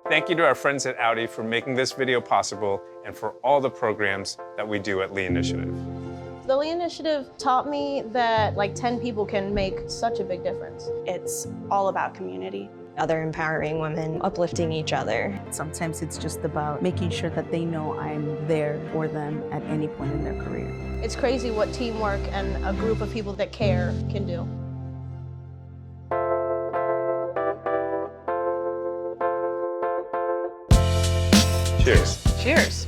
Thank you to our friends at Audi for making this video possible and for all the programs that we do at Lee Initiative. The Lee Initiative taught me that like 10 people can make such a big difference. It's all about community. Other empowering women, uplifting each other. Sometimes it's just about making sure that they know I'm there for them at any point in their career. It's crazy what teamwork and a group of people that care can do. Cheers. Cheers.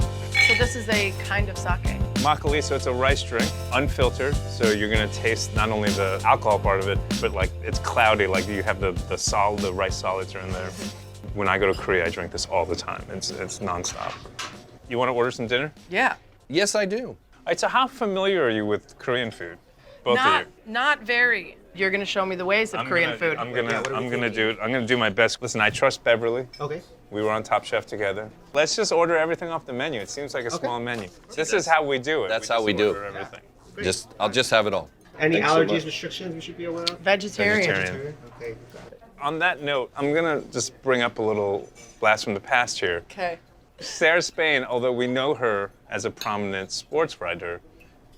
So this is a kind of sake. Makgeolli, so it's a rice drink, unfiltered, so you're gonna taste not only the alcohol part of it, but like it's cloudy, like you have the rice solids are in there. When I go to Korea, I drink this all the time. It's nonstop. You wanna order some dinner? Yeah. Yes, I do. All right, so how familiar are you with Korean food? Both of you. Not very. You're gonna show me the ways of Korean food. I'm gonna do my best. Listen, I trust Beverly. Okay. We were on Top Chef together. Let's just order everything off the menu. It seems like a small menu. This is how we do it. That's how we do it. Everything. I'll just have it all. Any Thanks so allergies, much. restrictions we should be aware of? Vegetarian. Okay, got it. On that note, I'm gonna just bring up a little blast from the past here. Okay. Sarah Spain, although we know her as a prominent sports writer,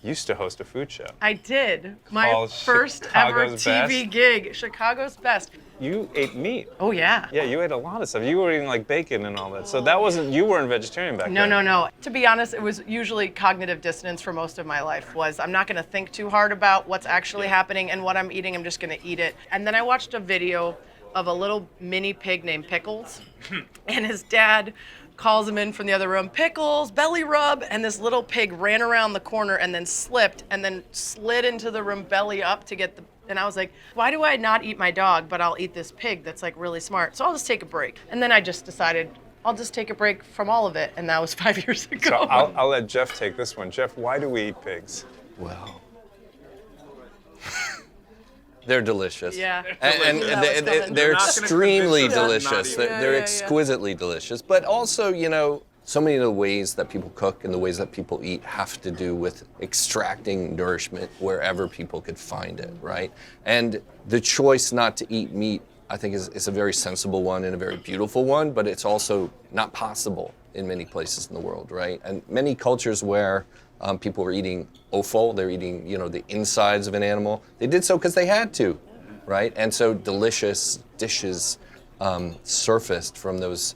used to host a food show. I did. My Called first ever Chicago's TV gig, Chicago's Best. You ate meat. Oh yeah. Yeah, you ate a lot of stuff. You were eating like bacon and all that. So that wasn't, you weren't vegetarian back then. No. To be honest, it was usually cognitive dissonance for most of my life. I'm not gonna think too hard about what's actually happening and what I'm eating, I'm just gonna eat it. And then I watched a video of a little mini pig named Pickles, and his dad calls him in from the other room, Pickles, belly rub, and this little pig ran around the corner and then slipped and then slid into the room belly up to get the, and I was like, why do I not eat my dog, but I'll eat this pig that's like really smart? So I'll just take a break. And then I just decided, I'll just take a break from all of it, and that was 5 years ago. So I'll let Jeff take this one. Jeff, why do we eat pigs? Well, they're delicious. Yeah. And they're They're not gonna extremely convince us not delicious. to eat They're, it. they're exquisitely delicious. But also, you know, so many of the ways that people cook and the ways that people eat have to do with extracting nourishment wherever people could find it, right? And the choice not to eat meat, I think, is a very sensible one and a very beautiful one, but it's also not possible in many places in the world, right? And many cultures where people were eating offal, they're eating, you know, the insides of an animal. They did so because they had to, right? And so delicious dishes surfaced from those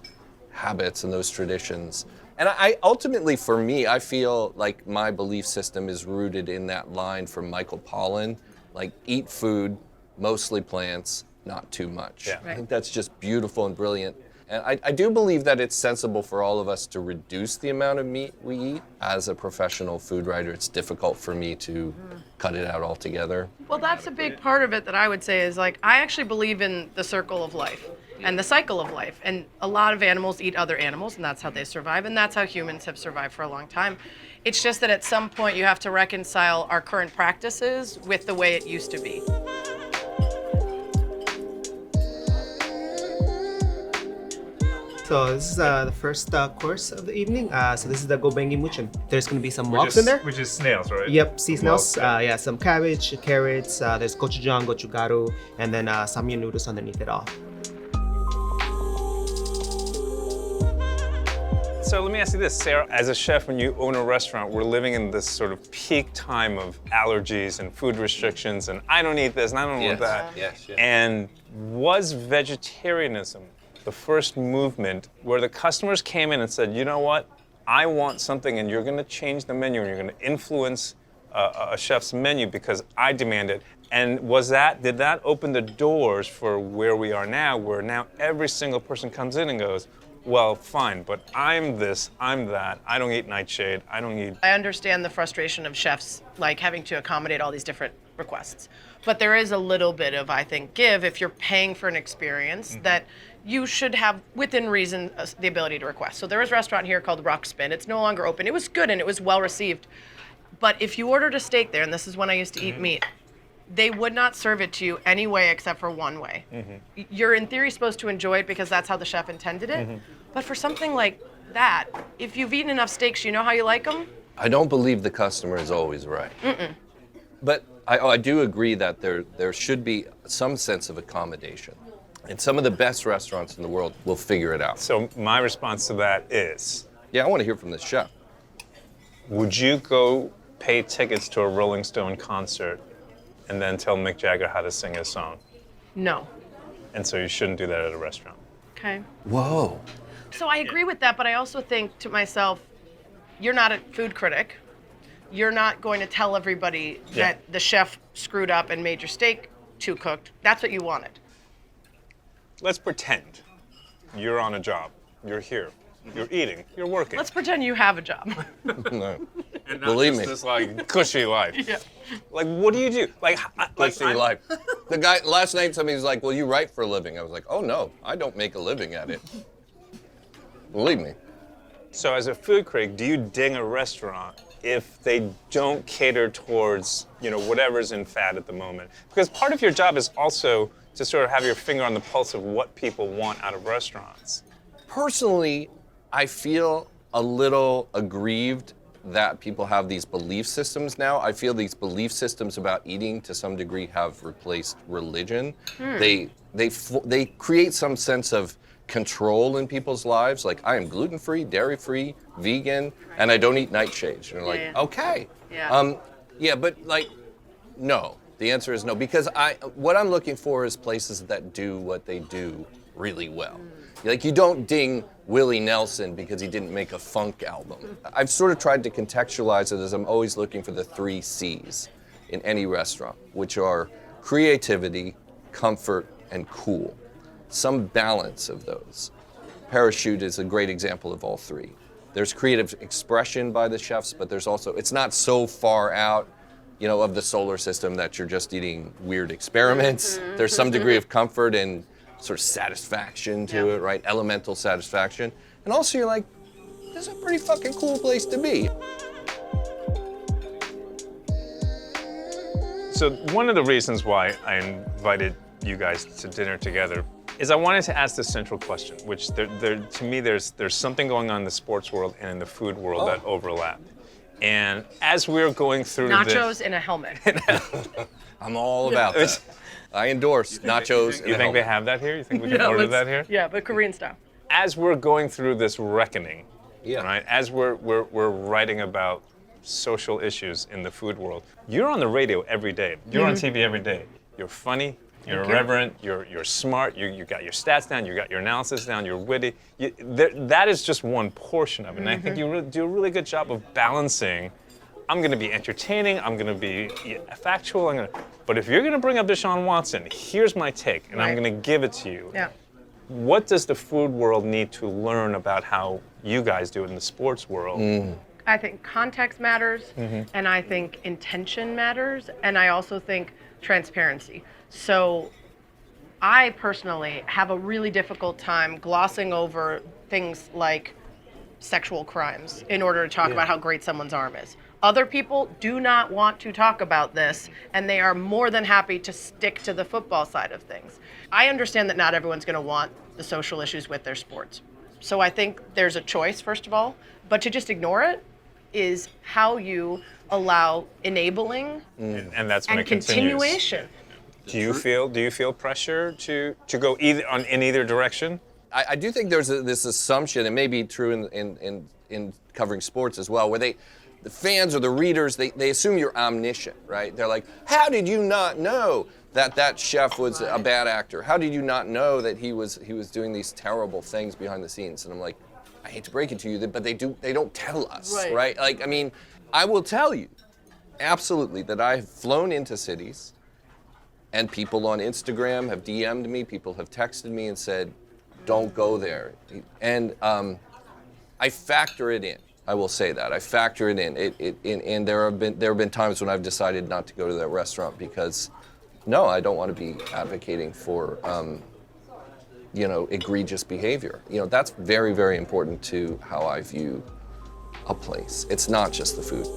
habits and those traditions. And I ultimately, for me, I feel like my belief system is rooted in that line from Michael Pollan, like eat food, mostly plants, not too much. Yeah. I think that's just beautiful and brilliant. And I do believe that it's sensible for all of us to reduce the amount of meat we eat. As a professional food writer, it's difficult for me to cut it out altogether. Well, that's a big part of it that I would say is like, I actually believe in the circle of life and the cycle of life. And a lot of animals eat other animals, and that's how they survive, and that's how humans have survived for a long time. It's just that at some point you have to reconcile our current practices with the way it used to be. So this is the first course of the evening. So this is the gobengi muchim. There's gonna be some woks in there. Which is snails, right? Yep, sea snails. Woks, Yeah, some cabbage, carrots. There's gochujang, gochugaru, and then samyang noodles underneath it all. So let me ask you this, Sarah, as a chef, when you own a restaurant, we're living in this sort of peak time of allergies and food restrictions, and I don't eat this, and I don't want that. Yes. And was vegetarianism the first movement where the customers came in and said, you know what, I want something, and you're gonna change the menu, and you're gonna influence a chef's menu because I demand it? And did that open the doors for where we are now, where now every single person comes in and goes, well, fine, but I'm this, I'm that, I don't eat nightshade, I don't eat... I understand the frustration of chefs like having to accommodate all these different requests. But there is a little bit of, I think, give if you're paying for an experience that you should have, within reason, the ability to request. So there is a restaurant here called Ruckspin. It's no longer open. It was good and it was well received. But if you ordered a steak there, and this is when I used to eat meat, they would not serve it to you any way except for one way. You're in theory supposed to enjoy it because that's how the chef intended it. But for something like that, if you've eaten enough steaks, you know how you like them? I don't believe the customer is always right. But I do agree that there should be some sense of accommodation. And some of the best restaurants in the world will figure it out. So my response to that is, Yeah, I want to hear from the chef. would you go pay tickets to a Rolling Stone concert and then tell Mick Jagger how to sing his song? No. And so you shouldn't do that at a restaurant. Okay. Whoa. So I agree with that, but I also think to myself, you're not a food critic. You're not going to tell everybody that the chef screwed up and made your steak too cooked. That's what you wanted. Let's pretend you're on a job. You're here. You're eating. You're working. Let's pretend you have a job. No. and not believe just me. this like cushy life. Yeah. Like, what do you do? Like, Let's see life. The guy last night, somebody was like, "Well, you write for a living." I was like, "Oh no, I don't make a living at it." Believe me. So, as a food critic, do you ding a restaurant if they don't cater towards, whatever's in fad at the moment? Because part of your job is also to sort of have your finger on the pulse of what people want out of restaurants. Personally, I feel a little aggrieved that people have these belief systems now. I feel these belief systems about eating to some degree have replaced religion. They create some sense of control in people's lives. Like, I am gluten-free, dairy-free, vegan, and I don't eat nightshades. And you're like, okay. Yeah. But like, no. The answer is no, because what I'm looking for is places that do what they do really well. Like, you don't ding Willie Nelson because he didn't make a funk album. I've sort of tried to contextualize it as I'm always looking for the 3 C's in any restaurant, which are creativity, comfort, and cool. Some balance of those. Parachute is a great example of all 3. There's creative expression by the chefs, but there's also, it's not so far out, of the solar system that you're just eating weird experiments. There's some degree of comfort and sort of satisfaction to it, right? Elemental satisfaction. And also you're like, this is a pretty fucking cool place to be. So one of the reasons why I invited you guys to dinner together is I wanted to ask this central question, which to me there's something going on in the sports world and in the food world that overlap. And as we're going through Nachos in a helmet. I'm all about that. I endorse nachos. You think they have that here? You think we can order that here? Yeah, but Korean style. As we're going through this reckoning, Yeah. right? As we're writing about social issues in the food world, you're on the radio every day. You're on TV every day. You're funny. You're irreverent. You're smart. You got your stats down. You got your analysis down. You're witty. That is just one portion of it. And I think you do a really good job of balancing. I'm going to be entertaining. I'm going to be factual. But if you're going to bring up Deshaun Watson, here's my take, and I'm going to give it to you. Yeah. What does the food world need to learn about how you guys do it in the sports world? I think context matters, and I think intention matters, and I also think transparency. So I personally have a really difficult time glossing over things like sexual crimes in order to talk about how great someone's arm is. Other people do not want to talk about this, and they are more than happy to stick to the football side of things. I understand that not everyone's going to want the social issues with their sports. So I think there's a choice, first of all, but to just ignore it is how you allow enabling And that's when and it continues. continuation. Do you feel pressure to go in either direction? I do think there's this assumption, and may be true in covering sports as well, where the fans or the readers, they assume you're omniscient, right? They're like, how did you not know that chef was a bad actor? How did you not know that he was doing these terrible things behind the scenes? And I'm like, I hate to break it to you, but they don't tell us, right? Like, I mean, I will tell you, absolutely, that I have flown into cities, and people on Instagram have DM'd me, people have texted me and said, don't go there. And I factor it in. I will say that. I factor it in. And there have been times when I've decided not to go to that restaurant because, no, I don't want to be advocating for, egregious behavior. That's very, very important to how I view a place. It's not just the food.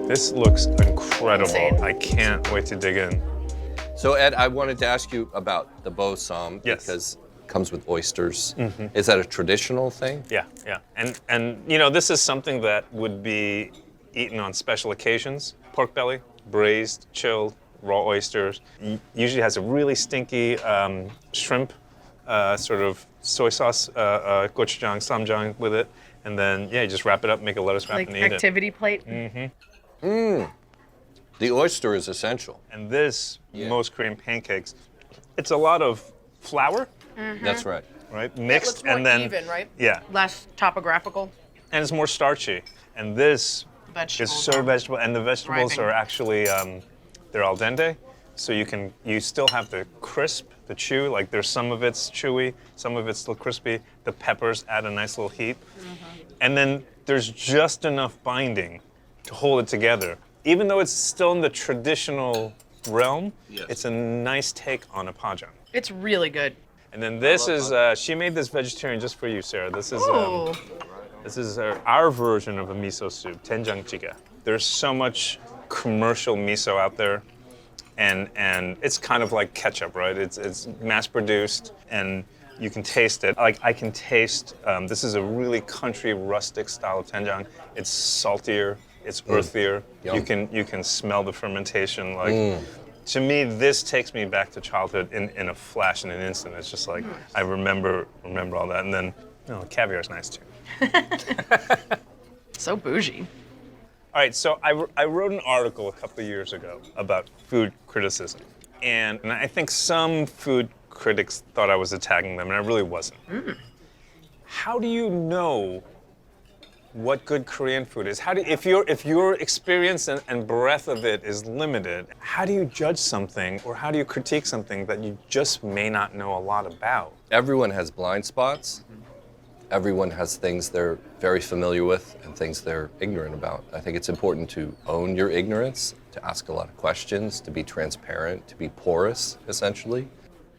This looks incredible. Insane. I can't wait to dig in. So Ed, I wanted to ask you about the Bosom Yes. because comes with oysters. Is that a traditional thing? Yeah, yeah. And you know, this is something that would be eaten on special occasions. Pork belly, braised, chilled, raw oysters. Usually has a really stinky shrimp, sort of soy sauce, gochujang, ssamjang with it. And then, yeah, you just wrap it up, make a lettuce wrap, Like and eat activity plate. The oyster is essential. And this, most Korean pancakes, it's a lot of flour, That's right. right? It Mixed looks more and then even, right? yeah, Less topographical. and it's more starchy. And this Vegetables is so are vegetable, and the vegetables thriving. are actually they're al dente, so you still have the crisp, the chew. Like there's some of it's chewy, some of it's still crispy. The peppers add a nice little heat, and then there's just enough binding to hold it together. Even though it's still in the traditional realm, it's a nice take on a pajang. It's really good. And then this is she made this vegetarian just for you, Sarah. This is Ooh. this is our version of a miso soup, tenjang jjigae. There's so much commercial miso out there, and it's kind of like ketchup, right? It's mass produced, and you can taste it. Like I can taste. This is a really country rustic style of tenjang. It's saltier. It's earthier. Yum. You can smell the fermentation. Like to me, this takes me back to childhood in a flash, in an instant. It's just like I remember all that, and then caviar is nice too. So bougie. All right, so I wrote an article a couple of years ago about food criticism, and I think some food critics thought I was attacking them, and I really wasn't. How do you know what good Korean food is? If your experience and breadth of it is limited, how do you judge something or how do you critique something that you just may not know a lot about? Everyone has blind spots. Everyone has things they're very familiar with and things they're ignorant about. I think it's important to own your ignorance, to ask a lot of questions, to be transparent, to be porous, essentially.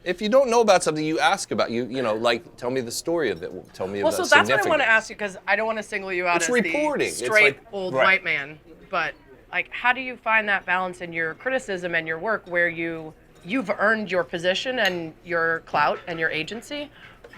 If you don't know about something, you ask about, like, tell me the story of it. Tell me Well, about so that's what I want significance. to ask you, because I don't want to single you out It's as reporting. the It's straight like- old Right. white man. But like, how do you find that balance in your criticism and your work, where you've earned your position and your clout and your agency?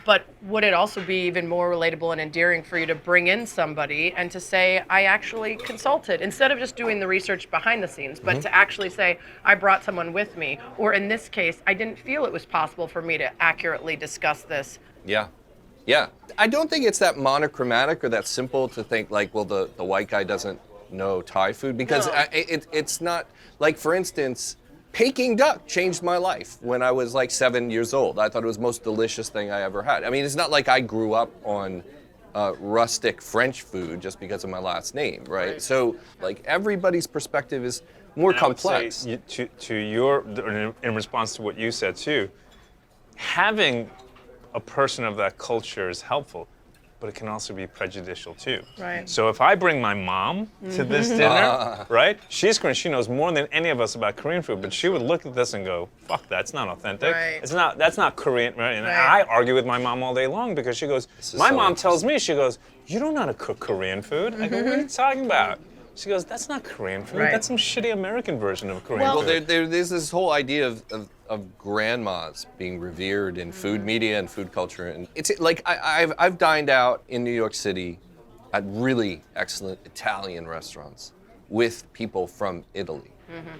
But would it also be even more relatable and endearing for you to bring in somebody and to say, I actually consulted, instead of just doing the research behind the scenes, but to actually say, I brought someone with me, or in this case, I didn't feel it was possible for me to accurately discuss this. Yeah. Yeah. I don't think it's that monochromatic or that simple to think like, well, the white guy doesn't know Thai food, because No. it's not, like, for instance, Peking duck changed my life when I was like 7 years old. I thought it was the most delicious thing I ever had. I mean, it's not like I grew up on rustic French food just because of my last name, right? So, like, everybody's perspective is more And I would complex. say, in response to what you said too, having a person of that culture is helpful, but it can also be prejudicial too. Right. So if I bring my mom to this dinner, right? She's Korean. She knows more than any of us about Korean food, but she would look at this and go, "Fuck, that's not authentic. Right. That's not Korean." Right? And Right. I argue with my mom all day long because she goes, is "My so mom tells me, she goes, you don't know how to cook Korean food." I go, "What are you talking about?" She goes, "That's not Korean food. Right. That's some shitty American version of Korean Well, food." There's this whole idea of grandmas being revered in food media and food culture, and it's like I've dined out in New York City at really excellent Italian restaurants with people from Italy,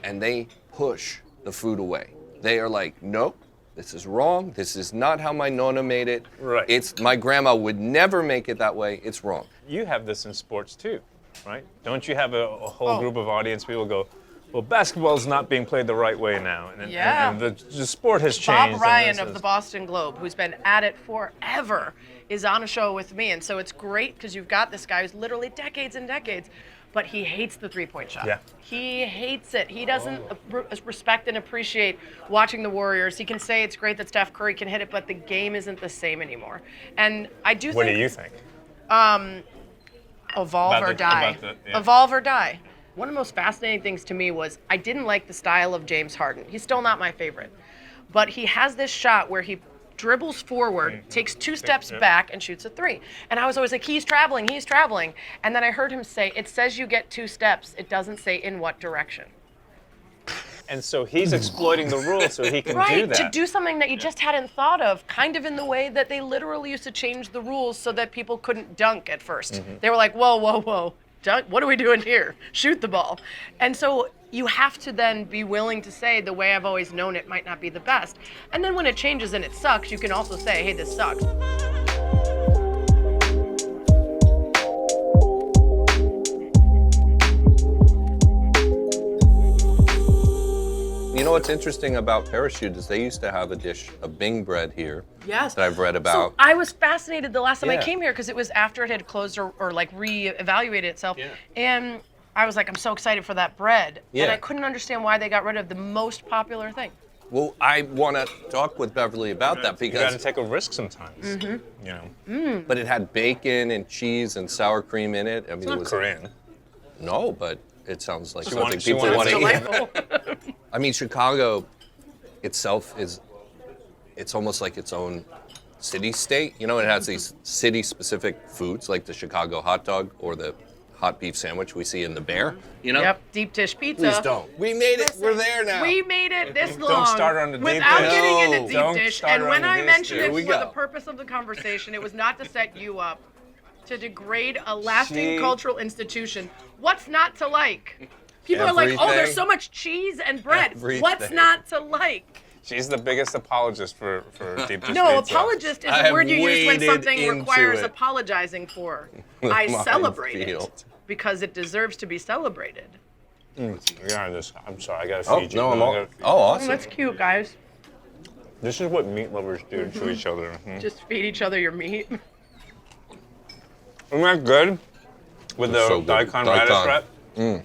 and they push the food away. They are like, nope, this is wrong. This is not how my nonna made it. Right. It's my grandma would never make it that way. It's wrong. You have this in sports too, right? Don't you have a whole Oh. group of audience people go, well, basketball is not being played the right way now, and Yeah. and the sport has changed. Bob Ryan and this of the is- Boston Globe, who's been at it forever, is on a show with me. And so it's great because you've got this guy who's literally decades and decades, but he hates the three-point shot. Yeah. He hates it. He doesn't respect and appreciate watching the Warriors. He can say it's great that Steph Curry can hit it, but the game isn't the same anymore. And I do What think... do you think? Evolve About or the- die. about the- yeah. Evolve or die. One of the most fascinating things to me was I didn't like the style of James Harden. He's still not my favorite. But he has this shot where he dribbles forward, takes 2 steps back, and shoots a 3. And I was always like, he's traveling, he's traveling. And then I heard him say, it says you get 2 steps. It doesn't say in what direction. And so he's exploiting the rules so he can do Right, that. to do something that you just hadn't thought of, kind of in the way that they literally used to change the rules so that people couldn't dunk at 1st. They were like, whoa, whoa, whoa, dunk, what are we doing here? Shoot the ball. And so you have to then be willing to say the way I've always known it might not be the best. And then when it changes and it sucks, you can also say, hey, this sucks. You know what's interesting about Parachute is they used to have a dish of Bing bread here Yes. that I've read about. So I was fascinated the last time I Yeah. came here because it was after it had closed or like re-evaluated itself. Yeah. And I was like, I'm so excited for that bread. Yeah. And I couldn't understand why they got rid of the most popular thing. Well, I want to talk with Beverly about that You got to because, take a risk sometimes. You know, but it had bacon and cheese and sour cream in it. I mean, it's it not was Korean. no, but it sounds like She something wanted- she people wanted want to eat. Delightful. I mean, Chicago itself it's almost like its own city state. You know, it has these city specific foods like the Chicago hot dog or the hot beef sandwich we see in the Bear. You know? Yep, deep dish pizza. Please don't. We made it. We're there now. We made it this Don't long start on the deep without dish. getting No. into deep Don't dish. start And on when the I dish. mentioned Here it we for go. the purpose of the conversation, it was not to set you up to degrade a lasting She- cultural institution. What's not to like? People are like, oh, Everything. there's so much cheese and bread. Everything. What's not to like? She's the biggest apologist for deep dish No, pizza. apologist is I a have word you use when waded something into requires it. apologizing for. I celebrate it Minefield. because it deserves to be celebrated. I'm sorry, I gotta Oh, feed you. no, I'm I all, gotta feed oh, you. awesome. That's cute, guys. This is what meat lovers do to each other. Just feed each other your meat. Isn't that good? With the So good. daikon Daikon. radish wrap?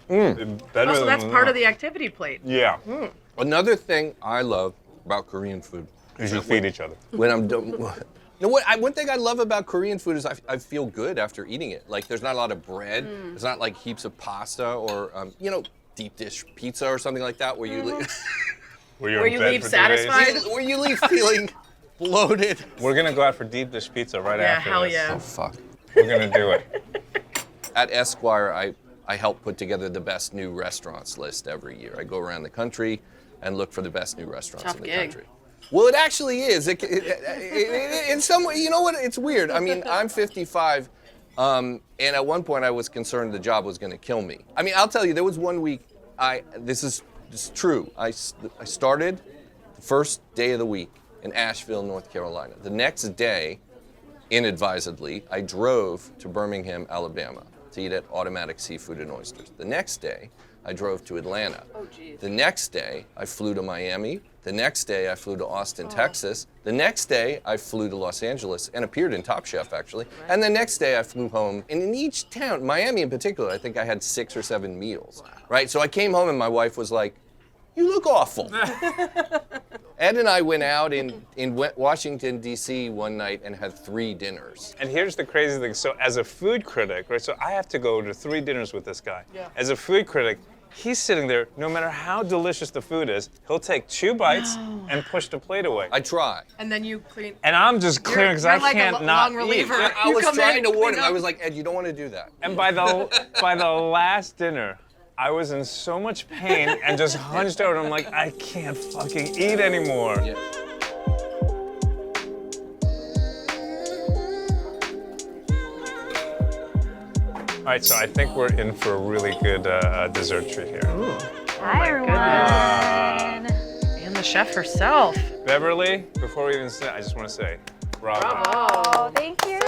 Better Also, than that's part of the activity plate. Yeah. Another thing I love about Korean food Is you feed each other. when I'm done. You know what? One thing I love about Korean food is I feel good after eating it. Like there's not a lot of bread. There's not like heaps of pasta or deep dish pizza or something like that where you leave You're Where in you bed leave for 2 days. satisfied? where you leave feeling bloated. We're gonna go out for deep dish pizza right Yeah, after hell this. yeah. Oh fuck. We're gonna do it. At Esquire, I help put together the best new restaurants list every year. I go around the country and look for the best new restaurants Tough in the gig. country. Well, it actually is. In some way, you know what? It's weird. I mean, I'm 55, and at one point I was concerned the job was going to kill me. I mean, I'll tell you, there was one week. This is true. I started the first day of the week in Asheville, North Carolina. The next day, inadvisedly, I drove to Birmingham, Alabama, to eat at Automatic Seafood and Oysters. The next day, I drove to Atlanta. Oh, geez. The next day, I flew to Miami. The next day, I flew to Austin, Texas. The next day, I flew to Los Angeles and appeared in Top Chef, actually. And the next day, I flew home. And in each town, Miami in particular, I think I had 6 or 7 meals. Right? So I came home and my wife was like, "You look awful." Ed and I went out in Washington, D.C. one night and had 3 dinners. And here's the crazy thing. So as a food critic, right? So I have to go to 3 dinners with this guy. Yeah. As a food critic, he's sitting there, no matter how delicious the food is, he'll take 2 bites and push the plate away. I try. And then you clean. And I'm just clearing because I you're like a can't lo- not long eat. reliever. I You was come in trying and to warn clean him. I up. was like, "Ed, you don't want to do that." And by the last dinner, I was in so much pain and just hunched over. And I'm like, I can't fucking eat anymore. Yeah. All right, so I think we're in for a really good dessert treat here. Hi, everyone. And the chef herself. Beverly, before we even say, I just want to say, bravo. Oh, thank you.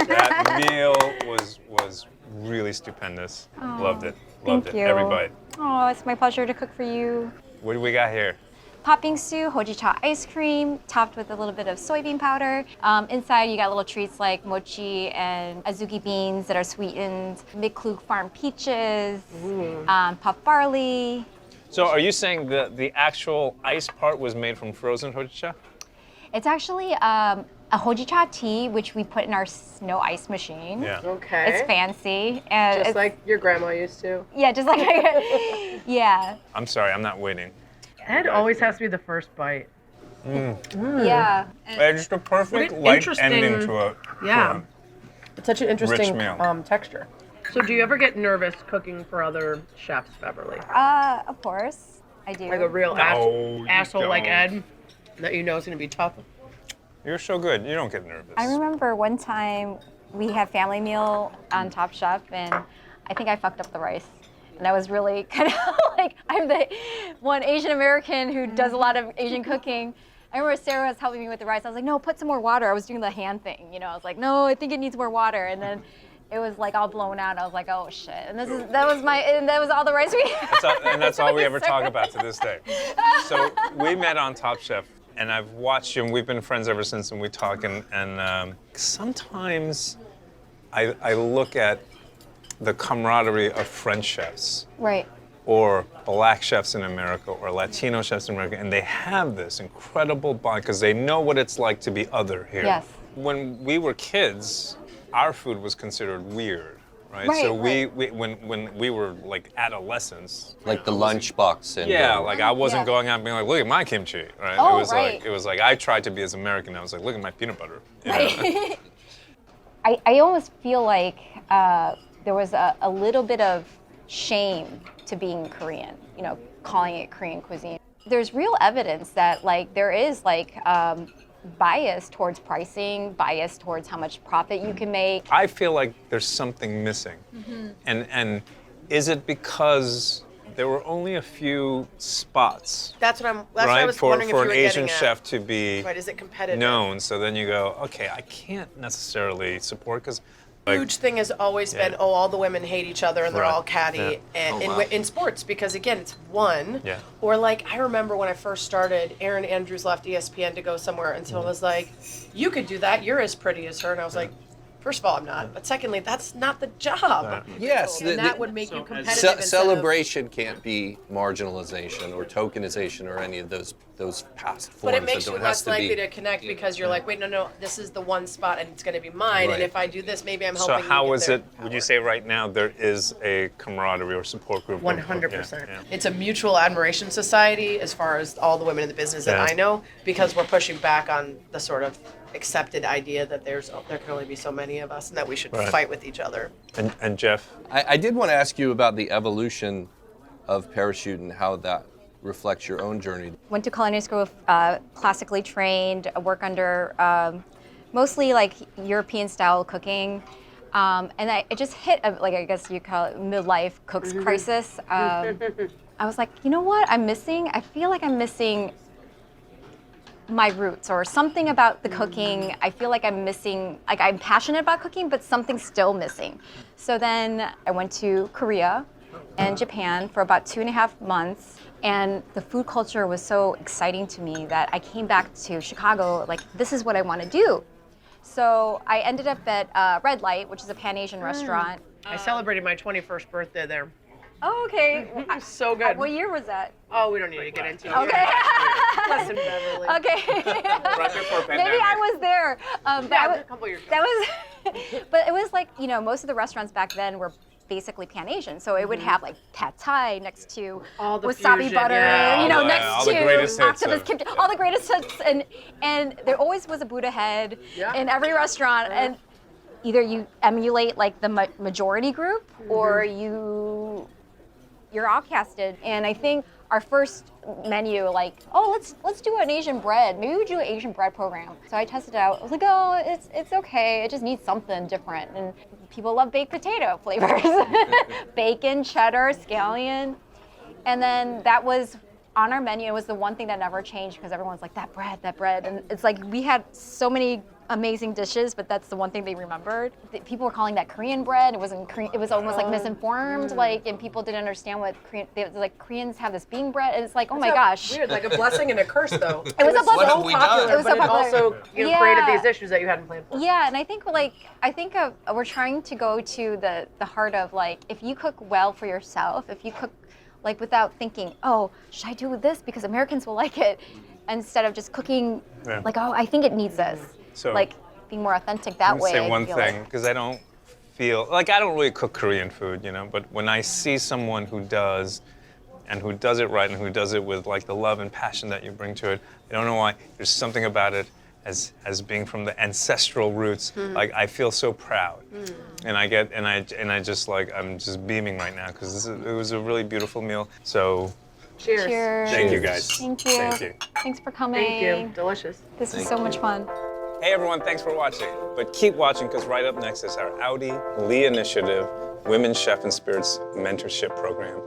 That meal was really stupendous. Loved it. Loved Thank it. you. Every bite. Oh, it's my pleasure to cook for you. What do we got here? Popping stew, hojicha ice cream, topped with a little bit of soybean powder. Inside, you got little treats like mochi and azuki beans that are sweetened, Miklug farm peaches, puff barley. So are you saying that the actual ice part was made from frozen hojicha? It's actually a hojicha tea, which we put in our snow ice machine. Yeah. Okay. It's fancy. And Just it's, like your grandma used to. yeah, just like, yeah. I'm sorry, I'm not waiting. Ed always has to be the first bite. Yeah. It's just a perfect What an light interesting- ending to a Yeah. It's such an interesting meal. texture. So do you ever get nervous cooking for other chefs, Beverly? Of course, I do. Like a real No, you asshole like don't. Ed that you know is going to be tough? You're so good. You don't get nervous. I remember one time we had family meal on Top Chef, and I think I fucked up the rice. And I was really kind of like, I'm the one Asian American who does a lot of Asian cooking. I remember Sarah was helping me with the rice. I was like, no, put some more water. I was doing the hand thing, I was like, no, I think it needs more water. And then it was like all blown out. I was like, oh shit. And that was all the rice we had. That's all we ever talk about to this day. So we met on Top Chef, and I've watched you, and we've been friends ever since, and we talk, and sometimes I look at the camaraderie of French chefs. Right. Or black chefs in America, or Latino chefs in America, and they have this incredible bond because they know what it's like to be other here. Yes. When we were kids, our food was considered weird, right? Right, so right. when we were like adolescents, Like the lunchbox syndrome. yeah, like I wasn't Yeah. going out and being like, look at my kimchi, right? Oh, it was like I tried to be as American. I was like, look at my peanut butter. you know? Right. I almost feel like there was a little bit of shame to being Korean, calling it Korean cuisine. There's real evidence that there is bias towards pricing, bias towards how much profit you can make. I feel like there's something missing. And is it because there were only a few spots, That's what I right, was for wondering if you an were Asian getting at. chef to be Right, is it competitive? known? So then you go, okay, I can't necessarily support because Huge thing has always been, Yeah. all the women hate each other and they're Right. all catty, Yeah. and Oh, wow. in sports, because again, it's one. Yeah. Or I remember when I first started, Erin Andrews left ESPN to go somewhere, and someone was like, "You could do that. You're as pretty as her," and I was like, First of all, I'm not. But secondly, that's not the job. Yes, And that would make you competitive. instead celebration can't be marginalization or tokenization or any of those past forms. But it makes of you it. It has less to likely be, to connect because you're like, wait, no, this is the one spot and it's going to be mine. Right. And if I do this, maybe I'm So helping. how you get is there. it? Would you say right now there is a camaraderie or support group? 100%. Yeah. It's a mutual admiration society as far as all the women in the business that Yeah. I know, because we're pushing back on the sort of accepted idea that there can only be so many of us and that we should Right. fight with each other. And Jeff, I did want to ask you about the evolution of Parachute and how that reflects your own journey. Went to culinary school, classically trained, work under mostly like European style cooking. And it just hit, I guess you call it midlife cook's crisis. I was like, you know what I'm missing? I feel like I'm missing my roots or something about the cooking. I feel like I'm missing, like I'm passionate about cooking, but something's still missing. So then I went to Korea and Japan for about 2.5 months. And the food culture was so exciting to me that I came back to Chicago, like, this is what I want to do. So I ended up at Red Light, which is a Pan-Asian restaurant. I celebrated my 21st birthday there. Oh, okay. It was so good. What year was that? Oh, we don't need to get into it. Okay. Listen, Beverly. Okay. right before Maybe I was there. But Yeah, I was, a couple years ago. that was, but it was like, most of the restaurants back then were basically Pan-Asian. So it would have like pad thai next to All the wasabi fusion, butter, yeah. all next the to greatest hits octopus of- kimchi, all the greatest hits. And there always was a Buddha head Yeah. in every restaurant. And either you emulate like the majority group or you're outcasted. And I think our first menu, like, oh, let's do an Asian bread. Maybe we do an Asian bread program. So I tested it out. I was like, oh, it's okay. It just needs something different. And people love baked potato flavors, bacon, cheddar, scallion. And then that was on our menu. It was the one thing that never changed because everyone's like, that bread. And it's like we had so many amazing dishes, but that's the one thing they remembered. People were calling that Korean bread. It wasn't Korean. It was almost like misinformed, and people didn't understand what Koreans have this bean bread. And it's like, oh my gosh. Weird, like a blessing and a curse, though. It was a blessing. What have we done? Popular, It was but so it popular. also created these issues that you hadn't planned for. Yeah, and I think we're trying to go to the heart of like, if you cook well for yourself, if you cook like without thinking, oh, should I do this because Americans will like it, instead of just cooking like, oh, I think it needs this. So- like being more authentic that way. say I one feel thing like. because I don't feel like I don't really cook Korean food, but when I see someone who does, and who does it right, and who does it with like the love and passion that you bring to it, I don't know why. There's something about it as being from the ancestral roots, like I feel so proud, and I just like I'm just beaming right now because it was a really beautiful meal. So Cheers. Cheers. thank you guys. Thank you. Thank you. Thanks for coming. Thank you. Delicious. This is so much fun. Hey everyone, thanks for watching. But keep watching because right up next is our Audi Lee Initiative Women's Chef and Spirits Mentorship Program.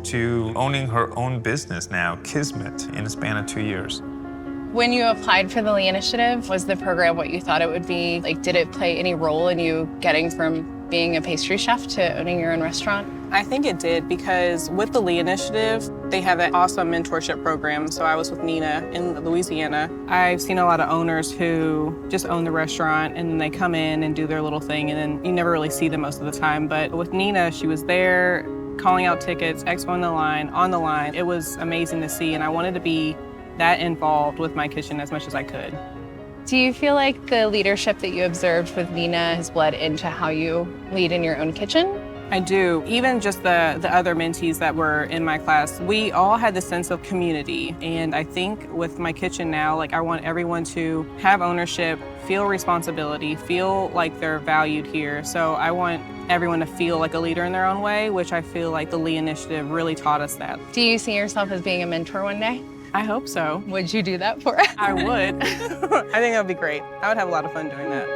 To owning her own business now, Kismet, in a span of 2 years. When you applied for the Lee Initiative, was the program what you thought it would be? Like, did it play any role in you getting from being a pastry chef to owning your own restaurant? I think it did because with the Lee Initiative, they have an awesome mentorship program. So I was with Nina in Louisiana. I've seen a lot of owners who just own the restaurant and then they come in and do their little thing and then you never really see them most of the time. But with Nina, she was there calling out tickets, expoing the line, on the line. It was amazing to see and I wanted to be that involved with my kitchen as much as I could. Do you feel like the leadership that you observed with Nina has bled into how you lead in your own kitchen? I do. Even just the other mentees that were in my class, we all had the sense of community. And I think with my kitchen now, like I want everyone to have ownership, feel responsibility, feel like they're valued here. So I want everyone to feel like a leader in their own way, which I feel like the Lee Initiative really taught us that. Do you see yourself as being a mentor one day? I hope so. Would you do that for us? I would. I think that would be great. I would have a lot of fun doing that.